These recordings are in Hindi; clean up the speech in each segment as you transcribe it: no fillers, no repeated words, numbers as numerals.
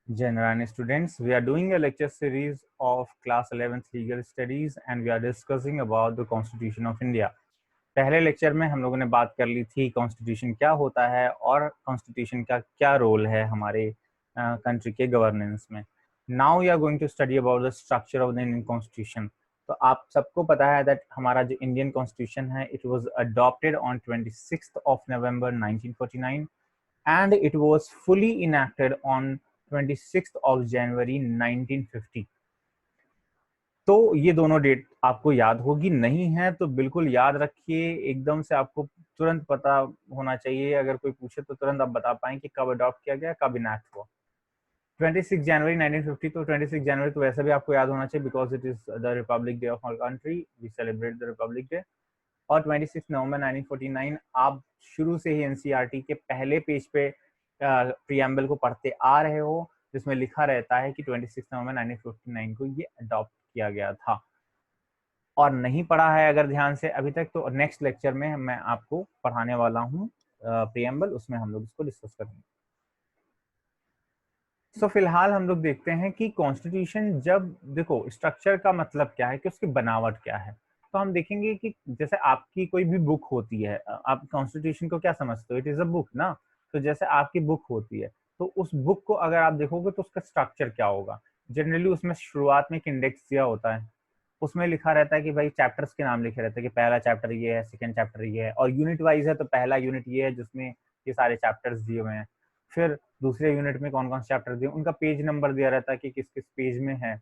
General students, we are doing a lecture series of class 11th legal studies and we are discussing about the Constitution of India. पहले लेक्चर में हम लोगों ने बात कर ली थी कॉन्स्टिट्यूशन क्या होता है और कॉन्स्टिट्यूशन का क्या रोल है हमारे कंट्री के गवर्नेंस में. Now we are going to study about the structure of the Indian constitution. तो आप सबको पता है दैट हमारा जो इंडियन कॉन्स्टिट्यूशन है it was adopted on 26th of November 1949 and it was fully enacted on 26th of January 1950. तो ये दोनों डेट आपको याद होगी, नहीं है तो बिल्कुल याद रखिए. एकदम से आपको तुरंत पता होना चाहिए, अगर कोई पूछे तो तुरंत आप बता पाएं कि कब अडॉप्ट किया गया, कब इनैक्ट हुआ. 26 जनवरी 1950. तो 26 जनवरी तो वैसे भी आपको याद होना चाहिए because it is the Republic Day of our country, we celebrate the Republic Day. और 26 नवंबर 1949 आप शुरू से ही एनसीईआरटी के पहले पेज पे प्रीएम्बल को पढ़ते आ रहे हो, जिसमें लिखा रहता है कि 26 नवंबर 1949 को ये अडॉप्ट किया गया था. और नहीं पढ़ा है अगर ध्यान से अभी तक, तो नेक्स्ट लेक्चर में मैं आपको पढ़ाने वाला हूँ प्रीएम्बल, उसमें हम लोग इसको डिस्कस करेंगे. सो फिलहाल हम लोग देखते हैं कि कॉन्स्टिट्यूशन, जब देखो स्ट्रक्चर का मतलब क्या है कि उसकी बनावट क्या है. तो हम देखेंगे कि जैसे आपकी कोई भी बुक होती है, आप कॉन्स्टिट्यूशन को क्या समझते हो, इट इज अ बुक ना. तो जैसे आपकी बुक होती है तो उस बुक को अगर आप देखोगे तो उसका स्ट्रक्चर क्या होगा. जनरली उसमें शुरुआत में एक इंडेक्स दिया होता है, उसमें लिखा रहता है कि भाई चैप्टर्स के नाम लिखे रहते हैं कि पहला चैप्टर ये है, सेकंड चैप्टर ये है, और यूनिट वाइज है तो पहला यूनिट ये है जिसमें ये सारे चैप्टर्स दिए हुए हैं. फिर दूसरे यूनिट में कौन कौन से चैप्टर दिए, उनका पेज नंबर दिया रहता है कि किस किस पेज में है.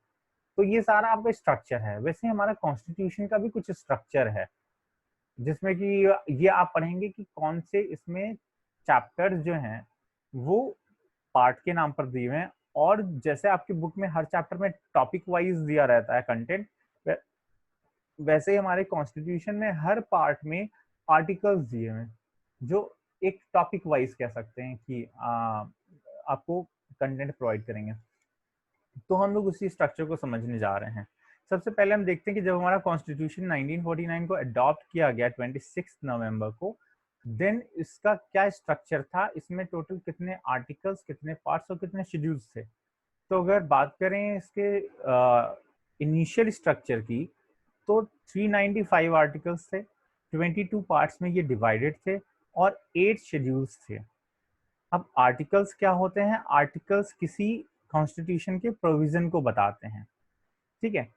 तो ये सारा आपका स्ट्रक्चर है. वैसे हमारा कॉन्स्टिट्यूशन का भी कुछ स्ट्रक्चर है, जिसमें कि ये आप पढ़ेंगे कि कौन से इसमें चैप्टर्स जो हैं वो पार्ट के नाम पर दिए हुए हैं. और जैसे आपकी बुक में हर चैप्टर में टॉपिक वाइज दिया रहता है कंटेंट, वैसे ही हमारे कॉन्स्टिट्यूशन में हर पार्ट में आर्टिकल्स दिए हुए हैं जो एक टॉपिक वाइज कह सकते हैं कि आपको कंटेंट प्रोवाइड करेंगे. तो हम लोग उसी स्ट्रक्चर को समझने जा रहे हैं. सबसे पहले हम देखते हैं कि जब हमारा कॉन्स्टिट्यूशन 1949 को अडॉप्ट किया गया 26 नवंबर को, देन इसका क्या स्ट्रक्चर था, इसमें टोटल कितने आर्टिकल्स, कितने पार्ट्स और कितने शेड्यूल्स थे. तो अगर बात करें इसके इनिशियल स्ट्रक्चर की, तो 395 आर्टिकल्स थे, 22 पार्ट्स में ये डिवाइडेड थे और 8 शेड्यूल्स थे. अब आर्टिकल्स क्या होते हैं, आर्टिकल्स किसी कॉन्स्टिट्यूशन के प्रोविजन को बताते हैं. ठीक है,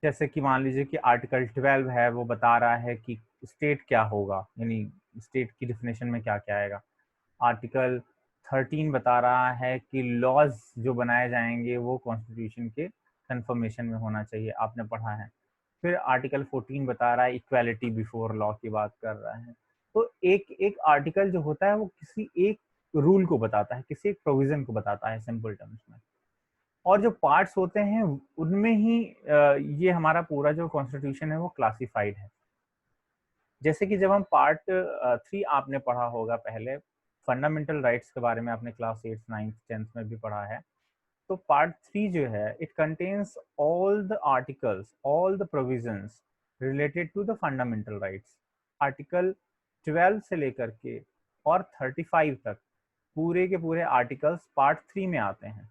जैसे कि मान लीजिए कि आर्टिकल 12 है, वो बता रहा है कि स्टेट क्या होगा, यानी स्टेट की डिफिनेशन में क्या क्या आएगा. आर्टिकल 13 बता रहा है कि लॉज जो बनाए जाएंगे वो कॉन्स्टिट्यूशन के कंफर्मेशन में होना चाहिए, आपने पढ़ा है. फिर आर्टिकल 14 बता रहा है इक्वालिटी बिफोर लॉ की बात कर रहा है. तो एक एक आर्टिकल जो होता है वो किसी एक रूल को बताता है, किसी एक प्रोविजन को बताता है सिंपल टर्म्स में. और जो पार्ट्स होते हैं उनमें ही ये हमारा पूरा जो कॉन्स्टिट्यूशन है वो क्लासिफाइड है. जैसे कि जब हम पार्ट 3 आपने पढ़ा होगा पहले, फंडामेंटल राइट्स के बारे में आपने क्लास 8, 9, 10 में भी पढ़ा है. तो पार्ट 3 जो है it contains all the articles, all the provisions related to the fundamental rights. Article 12 से लेकर के और 35 तक पूरे के पूरे आर्टिकल्स पार्ट 3 में आते हैं.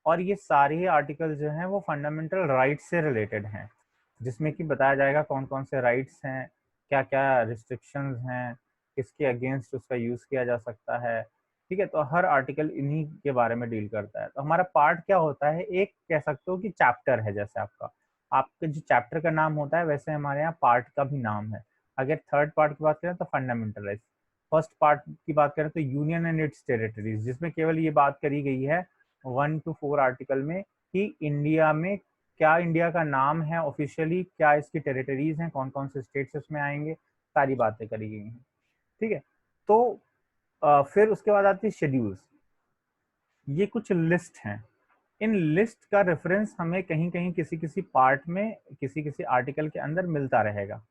और ये सारे आर्टिकल जो हैं वो फंडामेंटल राइट्स से रिलेटेड हैं, जिसमें कि बताया जाएगा कौन कौन से राइट्स हैं, क्या क्या रिस्ट्रिक्शंस हैं, किसके अगेंस्ट उसका यूज़ किया जा सकता है. ठीक है, तो हर आर्टिकल इन्हीं के बारे में डील करता है. तो हमारा पार्ट क्या होता है, एक कह सकते हो कि चैप्टर है. जैसे आपका जो चैप्टर का नाम होता है वैसे हमारे यहाँ पार्ट का भी नाम है. अगर थर्ड पार्ट की बात करें तो फंडामेंटल राइट्स. फर्स्ट पार्ट की बात करें तो यूनियन एंड इट्स टेरिटरीज, जिसमें केवल ये बात करी गई है 1 to 4 आर्टिकल में कि इंडिया में क्या इंडिया का नाम है ऑफिशियली, क्या इसकी टेरिटरीज हैं, कौन कौन से स्टेट्स इसमें आएंगे, सारी बातें करी गई हैं. ठीक है, तो फिर उसके बाद आती है शेड्यूल्स. ये कुछ लिस्ट हैं. इन लिस्ट का रेफरेंस हमें कहीं कहीं किसी किसी पार्ट में, किसी किसी आर्टिकल के अंदर मिलता रहेगा.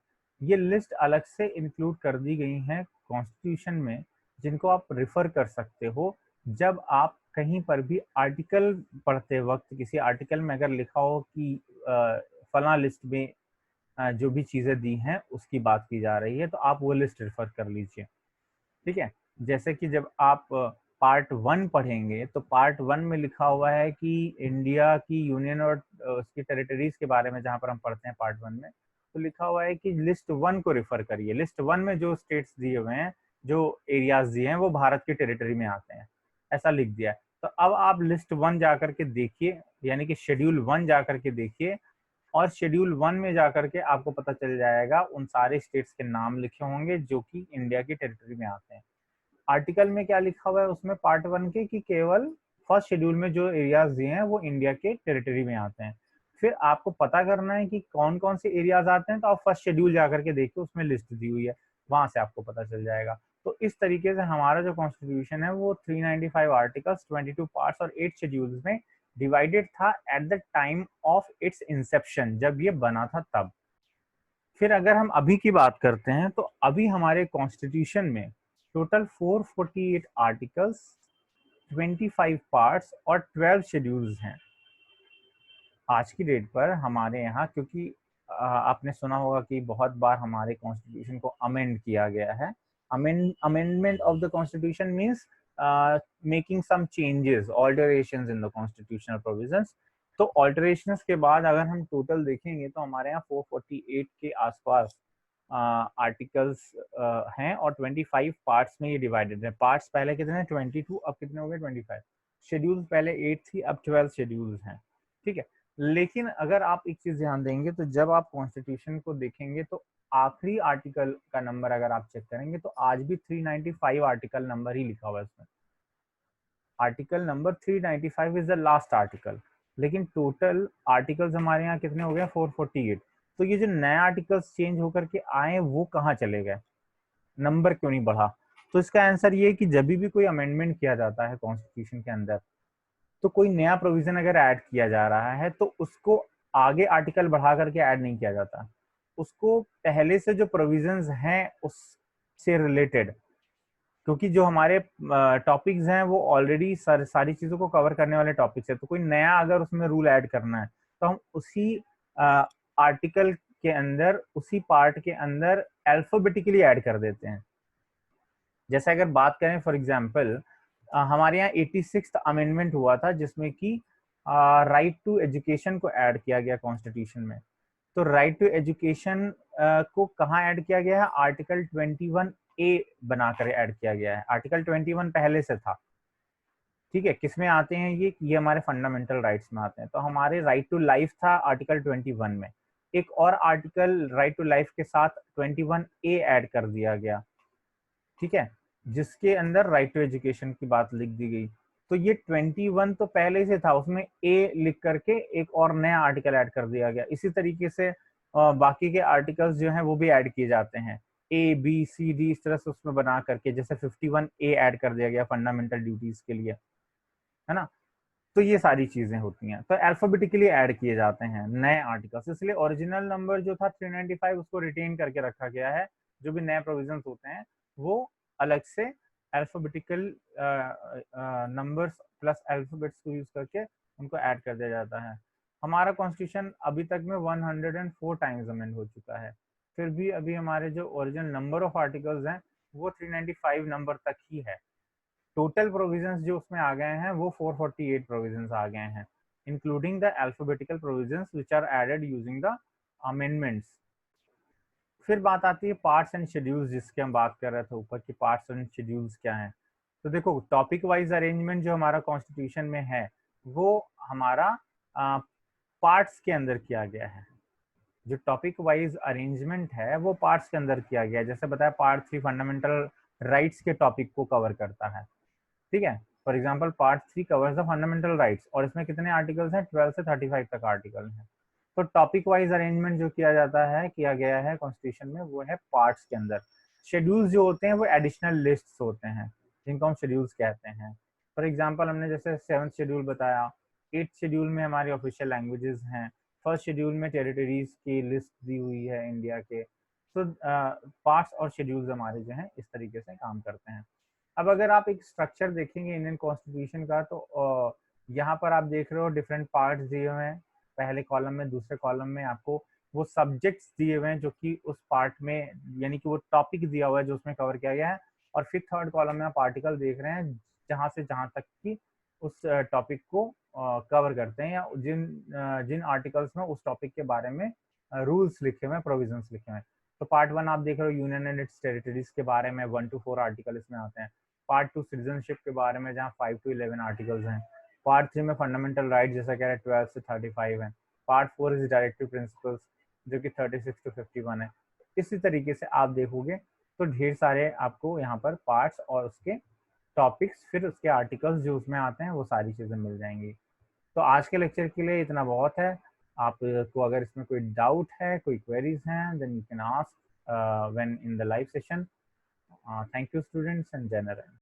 ये लिस्ट अलग से इंक्लूड कर दी गई हैं कॉन्स्टिट्यूशन में, जिनको आप रिफर कर सकते हो जब आप कहीं पर भी आर्टिकल पढ़ते वक्त. किसी आर्टिकल में अगर लिखा हो कि फला लिस्ट में जो भी चीज़ें दी हैं उसकी बात की जा रही है, तो आप वो लिस्ट रेफर कर लीजिए. ठीक है, जैसे कि जब आप पार्ट 1 पढ़ेंगे तो पार्ट 1 में लिखा हुआ है कि इंडिया की यूनियन और उसकी टेरिटरीज के बारे में, जहां पर हम पढ़ते हैं पार्ट 1 में, तो लिखा हुआ है कि लिस्ट 1 को रेफर करिए। लिस्ट 1 में जो स्टेट्स दिए हुए हैं, जो एरियाज दिए हैं, वो भारत की टेरिटरी में आते हैं, ऐसा लिख दिया है। तो अब आप लिस्ट 1 जाकर के देखिए, यानी कि शेड्यूल 1 जाकर के देखिए, और शेड्यूल 1 में जाकर के आपको पता चल जाएगा उन सारे स्टेट्स के नाम लिखे होंगे जो कि इंडिया की टेरिटरी में आते हैं। आर्टिकल में क्या लिखा हुआ है उसमें पार्ट 1 के, कि केवल फर्स्ट शेड्यूल में जो एरियाज दिए हैं वो इंडिया के टेरिटरी में आते हैं। फिर आपको पता करना है कि कौन कौन से एरियाज आते हैं, तो आप फर्स्ट शेड्यूल जाकर के देखिए, उसमें लिस्ट दी हुई है, वहां से आपको पता चल जाएगा। तो इस तरीके से हमारा जो कॉन्स्टिट्यूशन है वो 395 आर्टिकल्स, 22 पार्ट्स और 8 शेड्यूल्स में डिवाइडेड था at the time of its inception, जब ये बना था तब। फिर अगर हम अभी की बात करते हैं तो अभी हमारे कॉन्स्टिट्यूशन में टोटल 448 आर्टिकल्स, 25 पार्ट्स और 12 शेड्यूल्स हैं आज की डेट पर हमारे यहाँ। क्योंकि आपने सुना होगा कि बहुत बार हमारे कॉन्स्टिट्यूशन को अमेंड किया गया है। Amendment of the constitution means making some changes, alterations in the constitutional provisions. तो ऑल्टरेशंस के बाद अगर हम टोटल देखेंगे तो हमारे यहाँ 448 के आसपास आर्टिकल्स हैं, और 25 पार्ट्स में ये डिवाइडेड है। पार्ट्स पहले कितने हैं? 22, अब कितने हो गए? 25। शेड्यूल्स पहले 8 थी, अब 12 शेड्यूल्स हैं, ठीक है। लेकिन अगर आप एक चीज ध्यान देंगे तो जब आप कॉन्स्टिट्यूशन को देखेंगे तो आखिरी आर्टिकल का नंबर अगर आप चेक करेंगे तो आज भी 395 आर्टिकल नंबर ही लिखा हुआ है उसमें। Article number 395 is the last article, लेकिन टोटल आर्टिकल्स हमारे यहाँ कितने हो गए? 448। तो ये जो नए आर्टिकल्स चेंज होकर के आए वो कहाँ चले गए? नंबर क्यों नहीं बढ़ा? तो इसका आंसर ये है कि जब भी कोई अमेंडमेंट किया जाता है कॉन्स्टिट्यूशन के अंदर, तो कोई नया प्रोविजन अगर ऐड किया जा रहा है तो उसको आगे आर्टिकल बढ़ा करके ऐड नहीं किया जाता, उसको पहले से जो प्रोविजंस हैं उससे रिलेटेड, क्योंकि जो हमारे टॉपिक्स हैं वो ऑलरेडी सारी चीजों को कवर करने वाले टॉपिक्स है। तो कोई नया अगर उसमें रूल ऐड करना है तो हम उसी आर्टिकल के अंदर, उसी पार्ट के अंदर अल्फाबेटिकली ऐड कर देते हैं। जैसे अगर बात करें फॉर एग्जांपल, हमारे यहाँ 86th अमेंडमेंट हुआ था जिसमें कि राइट टू एजुकेशन को ऐड किया गया कॉन्स्टिट्यूशन में। तो राइट टू एजुकेशन को कहाँ ऐड किया गया है? आर्टिकल 21A बनाकर ऐड किया गया है। आर्टिकल 21 पहले से था, ठीक है। किसमें आते हैं ये हमारे फंडामेंटल राइट्स में आते हैं। तो हमारे राइट टू लाइफ था आर्टिकल 21 में, एक और आर्टिकल राइट टू लाइफ के साथ 21A ऐड कर दिया गया, ठीक है, जिसके अंदर राइट टू एजुकेशन की बात लिख दी गई। तो ये 21 तो पहले से था, उसमें ए लिख करके एक और नया आर्टिकल ऐड कर दिया गया। इसी तरीके से बाकी के आर्टिकल्स जो हैं वो भी ऐड किए जाते हैं, ए बी सी डी इस तरह से उसमें बना करके। जैसे 51A ऐड कर दिया गया फंडामेंटल ड्यूटीज के लिए, है ना। तो ये सारी चीजें होती हैं, तो अल्फाबेटिकली ऐड किए जाते हैं नए आर्टिकल्स। इसलिए ओरिजिनल नंबर जो था 395 उसको रिटेन करके रखा गया है। जो भी नए प्रोविजंस होते हैं वो अलग से अल्फाबेटिकल नंबर्स प्लस अल्फाबेट्स को यूज करके उनको ऐड कर दिया जाता है। हमारा कॉन्स्टिट्यूशन अभी तक में 104 टाइम्स अमेंड हो चुका है, फिर भी अभी हमारे जो ओरिजिनल नंबर ऑफ आर्टिकल्स हैं वो 395 नंबर तक ही है। टोटल प्रोविजंस जो उसमें आ गए हैं वो 448 प्रोविजंस आ गए हैं, including the alphabetical provisions which are added using the amendments. फिर बात आती है पार्ट्स एंड शेड्यूल्स, जिसके हम बात कर रहे थे ऊपर की पार्ट्स एंड शेड्यूल्स क्या हैं। तो देखो, टॉपिक वाइज अरेंजमेंट जो हमारा कॉन्स्टिट्यूशन में है वो हमारा पार्ट्स के अंदर किया गया है। जो टॉपिक वाइज अरेंजमेंट है वो पार्ट्स के अंदर किया गया है। जैसे बताया, पार्ट 3 फंडामेंटल राइट्स के टॉपिक को कवर करता है, ठीक है। For example part 3 covers the fundamental rights, और इसमें कितने आर्टिकल्स हैं? 12 से 35 तक आर्टिकल हैं। तो टॉपिक वाइज अरेंजमेंट जो किया जाता है, किया गया है कॉन्स्टिट्यूशन में, वो है पार्ट्स के अंदर। शेड्यूल्स जो होते हैं वो एडिशनल लिस्ट्स होते हैं जिनको हम शेड्यूल्स कहते हैं। फॉर एग्जाम्पल हमने जैसे 7th शेड्यूल बताया, 8th शेड्यूल में हमारी ऑफिशियल लैंग्वेजेस हैं, फर्स्ट शेड्यूल में टेरिटरीज की लिस्ट दी हुई है इंडिया के। तो पार्ट्स और शेड्यूल्स हमारे जो हैं इस तरीके से काम करते हैं। अब अगर आप एक स्ट्रक्चर देखेंगे इंडियन कॉन्स्टिट्यूशन का, तो यहाँ पर आप देख रहे हो डिफरेंट पार्ट्स दिए हुए हैं। पहले कॉलम में, दूसरे कॉलम में आपको वो सब्जेक्ट्स दिए हुए हैं जो कि उस पार्ट में, यानी कि वो टॉपिक दिया हुआ है जो उसमें कवर किया गया है। और फिर थर्ड कॉलम में आप आर्टिकल देख रहे हैं जहाँ से जहाँ तक कि उस टॉपिक को कवर करते हैं, या जिन आर्टिकल्स में उस टॉपिक के बारे में रूल्स लिखे हुए हैं, प्रोविजंस लिखे हुए हैं। तो पार्ट 1 आप देख रहे हो यूनियन एंड इट्स टेरिटरीज के बारे में 1 to 4 आर्टिकल इसमें आते हैं। पार्ट 2 सिटीजनशिप के बारे में जहाँ 5 to 11 आर्टिकल्स हैं। पार्ट 3 में फंडामेंटल राइट जैसा कह रहे हैं 12 से 35 है। पार्ट 4 इज डायरेक्टिव प्रिंसिपल्स जो कि 36 to 51 है। इसी तरीके से आप देखोगे तो ढेर सारे आपको यहाँ पर पार्ट्स और उसके टॉपिक्स, फिर उसके आर्टिकल्स जो उसमें आते हैं, वो सारी चीज़ें मिल जाएंगी। तो आज के लेक्चर के लिए इतना बहुत है। आपको अगर इसमें कोई डाउट है, कोई क्वेरीज हैं, then you can ask when in the live session. Thank you students and general.